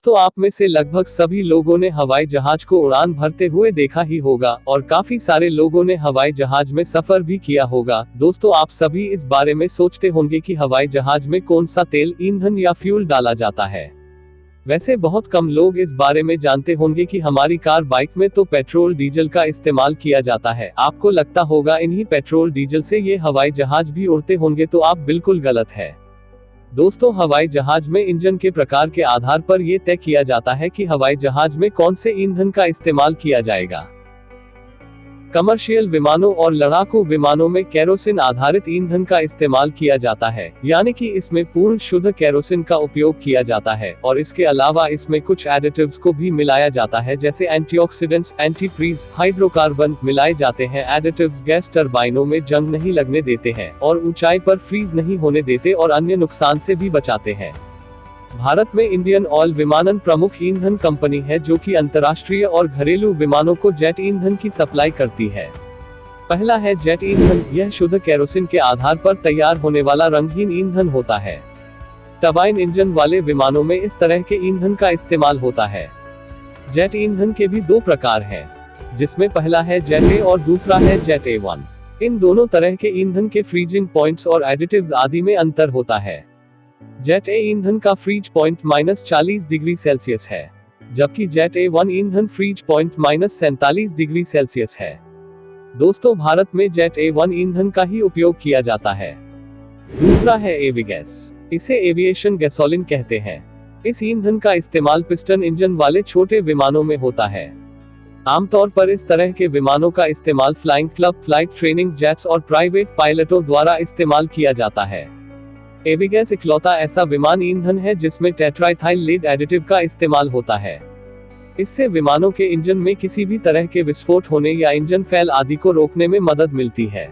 दोस्तों, आप में से लगभग सभी लोगों ने हवाई जहाज को उड़ान भरते हुए देखा ही होगा और काफी सारे लोगों ने हवाई जहाज में सफर भी किया होगा। दोस्तों, आप सभी इस बारे में सोचते होंगे कि हवाई जहाज में कौन सा तेल, ईंधन या फ्यूल डाला जाता है। वैसे बहुत कम लोग इस बारे में जानते होंगे कि हमारी कार, बाइक में तो पेट्रोल डीजल का इस्तेमाल किया जाता है। आपको लगता होगा इन्हीं पेट्रोल डीजल से ये हवाई जहाज भी उड़ते होंगे, तो आप बिल्कुल गलत है। दोस्तों, हवाई जहाज में इंजन के प्रकार के आधार पर यह तय किया जाता है कि हवाई जहाज में कौन से ईंधन का इस्तेमाल किया जाएगा। कमर्शियल विमानों और लड़ाकू विमानों में केरोसिन आधारित ईंधन का इस्तेमाल किया जाता है, यानी कि इसमें पूर्ण शुद्ध केरोसिन का उपयोग किया जाता है और इसके अलावा इसमें कुछ एडिटिव्स को भी मिलाया जाता है, जैसे एंटीऑक्सीडेंट्स, एंटीफ्रीज, हाइड्रोकार्बन मिलाए जाते हैं। एडिटिव्स गैस टरबाइनों में जंग नहीं लगने देते हैं और ऊंचाई पर फ्रीज नहीं होने देते और अन्य नुकसान से भी बचाते हैं। भारत में इंडियन ऑयल विमानन प्रमुख ईंधन कंपनी है, जो कि अंतर्राष्ट्रीय और घरेलू विमानों को जेट ईंधन की सप्लाई करती है। पहला है जेट ईंधन। यह शुद्ध केरोसिन के आधार पर तैयार होने वाला रंगहीन ईंधन होता है। टरबाइन इंजन वाले विमानों में इस तरह के ईंधन का इस्तेमाल होता है। जेट ईंधन के भी दो प्रकार हैं, जिसमें पहला है जेट ए और दूसरा है जेट A1। इन दोनों तरह के ईंधन के फ्रीजिंग पॉइंट्स और एडिटिव्स आदि में अंतर होता है। जेट ए ईंधन का फ्रीज पॉइंट -40 डिग्री सेल्सियस है, जबकि जेट A1 ईंधन फ्रीज पॉइंट -47 डिग्री सेल्सियस है। दोस्तों, भारत में जेट A1 ईंधन का ही उपयोग किया जाता है। दूसरा है एविगैस। इसे एविएशन गैसोलीन कहते हैं। इस ईंधन का इस्तेमाल पिस्टन इंजन वाले छोटे विमानों में होता है। आमतौर पर इस तरह के विमानों का इस्तेमाल flying club, flight training jets और प्राइवेट पायलटों द्वारा इस्तेमाल किया जाता है। एविगैस इकलौता ऐसा विमान ईंधन है जिसमें टेट्राइथाइल लीड एडिटिव का इस्तेमाल होता है। इससे विमानों के इंजन में किसी भी तरह के विस्फोट होने या इंजन फेल आदि को रोकने में मदद मिलती है।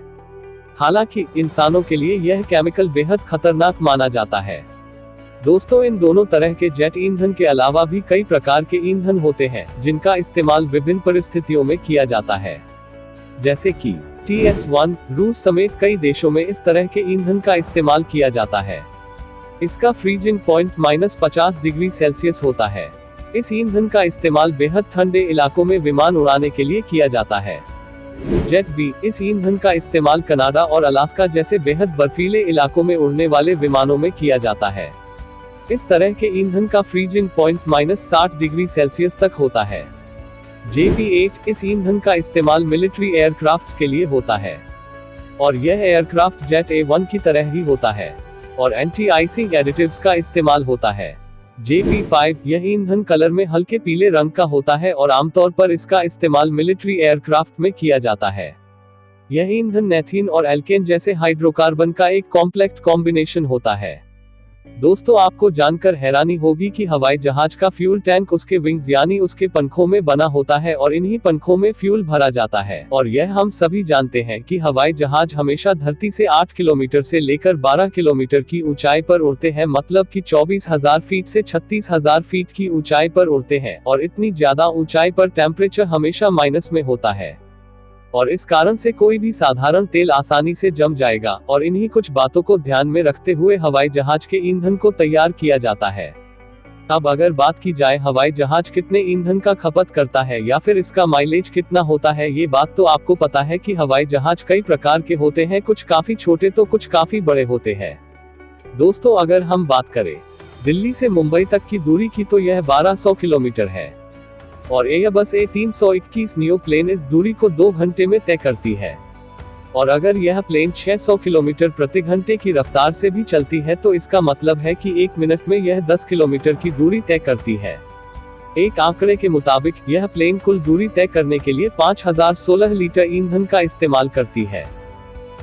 हालांकि इंसानों के लिए यह केमिकल बेहद खतरनाक माना जाता है। दोस्तों, इन दोनों तरह के जेट ईंधन के अलावा भी कई प्रकार के ईंधन होते हैं जिनका इस्तेमाल विभिन्न परिस्थितियों में किया जाता है, जैसे कि TS1। रूस समेत कई देशों में इस तरह के ईंधन का इस्तेमाल किया जाता है। इसका फ्रीजिंग पॉइंट -50 डिग्री सेल्सियस होता है। इस ईंधन का इस्तेमाल बेहद ठंडे इलाकों में विमान उड़ाने के लिए किया जाता है। Jet B. इस ईंधन का इस्तेमाल कनाडा और अलास्का जैसे बेहद बर्फीले इलाकों में उड़ने वाले विमानों में किया जाता है। इस तरह के ईंधन का फ्रीजिंग पॉइंट -60 डिग्री सेल्सियस तक होता है। JP8। इस ईंधन का इस्तेमाल मिलिट्री एयरक्राफ्ट्स के लिए होता है और यह एयरक्राफ्ट जेट A1 की तरह ही होता है और एंटी आइसिंग एडिटिव्स का इस्तेमाल होता है। JP5। यह ईंधन कलर में हल्के पीले रंग का होता है और आमतौर पर इसका इस्तेमाल मिलिट्री एयरक्राफ्ट में किया जाता है। यह ईंधन नेथीन और एल्केन जैसे हाइड्रोकार्बन का एक कॉम्प्लेक्स कॉम्बिनेशन होता है। दोस्तों, आपको जानकर हैरानी होगी कि हवाई जहाज का फ्यूल टैंक उसके विंग्स यानी उसके पंखों में बना होता है और इन्हीं पंखों में फ्यूल भरा जाता है। और यह हम सभी जानते हैं कि हवाई जहाज हमेशा धरती से 8 किलोमीटर से लेकर 12 किलोमीटर की ऊंचाई पर उड़ते हैं, मतलब कि 24,000 फीट से 36,000 फीट की ऊंचाई पर उड़ते हैं और इतनी ज्यादा ऊंचाई पर टेम्परेचर हमेशा माइनस में होता है और इस कारण से कोई भी साधारण तेल आसानी से जम जाएगा और इन्हीं कुछ बातों को ध्यान में रखते हुए हवाई जहाज के ईंधन को तैयार किया जाता है। अब अगर बात की जाए हवाई जहाज कितने ईंधन का खपत करता है या फिर इसका माइलेज कितना होता है, ये बात तो आपको पता है कि हवाई जहाज कई प्रकार के होते हैं, कुछ काफी छोटे तो कुछ काफी बड़े होते हैं। दोस्तों, अगर हम बात करें दिल्ली से मुंबई तक की दूरी की, तो यह 1200 किलोमीटर है और एयरबस A321 नियो प्लेन इस दूरी को 2 घंटे में तय करती है। और अगर यह प्लेन 600 किलोमीटर प्रति घंटे की रफ्तार से भी चलती है, तो इसका मतलब है कि 1 मिनट में यह 10 किलोमीटर की दूरी तय करती है। एक आंकड़े के मुताबिक यह प्लेन कुल दूरी तय करने के लिए 5016 लीटर ईंधन का इस्तेमाल करती है।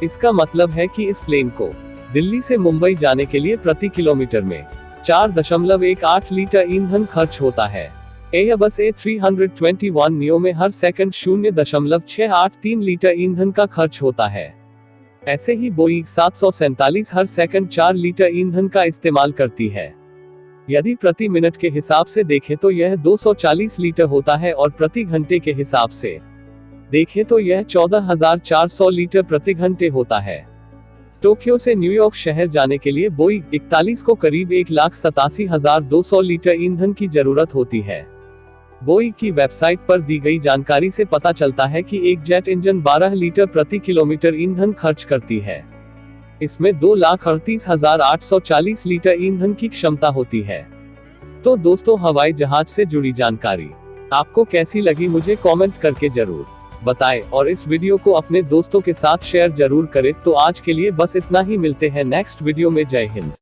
इसका मतलब है कि इस प्लेन को दिल्ली से मुंबई जाने के लिए प्रति किलोमीटर में 4.18 लीटर ईंधन खर्च होता है। एयरबस A321 नियो में हर सेकंड 0.683 लीटर ईंधन का खर्च होता है। ऐसे ही बोइंग 747 हर सेकंड 4 लीटर ईंधन का इस्तेमाल करती है। यदि प्रति मिनट के हिसाब से देखें तो यह 240 लीटर होता है और प्रति घंटे के हिसाब से देखें तो यह 14,400 लीटर प्रति घंटे होता है। टोक्यो से न्यूयॉर्क शहर जाने के लिए बोइंग 41 को करीब 1,87,200 लीटर ईंधन की जरूरत होती है। बोइंग की वेबसाइट पर दी गई जानकारी से पता चलता है कि एक जेट इंजन 12 लीटर प्रति किलोमीटर ईंधन खर्च करती है। इसमें 2,38,840 लीटर ईंधन की क्षमता होती है। तो दोस्तों, हवाई जहाज से जुड़ी जानकारी आपको कैसी लगी मुझे कमेंट करके जरूर बताएं, और इस वीडियो को अपने दोस्तों के साथ शेयर जरूर करें। तो आज के लिए बस इतना ही, मिलते हैं नेक्स्ट वीडियो में। जय हिंद।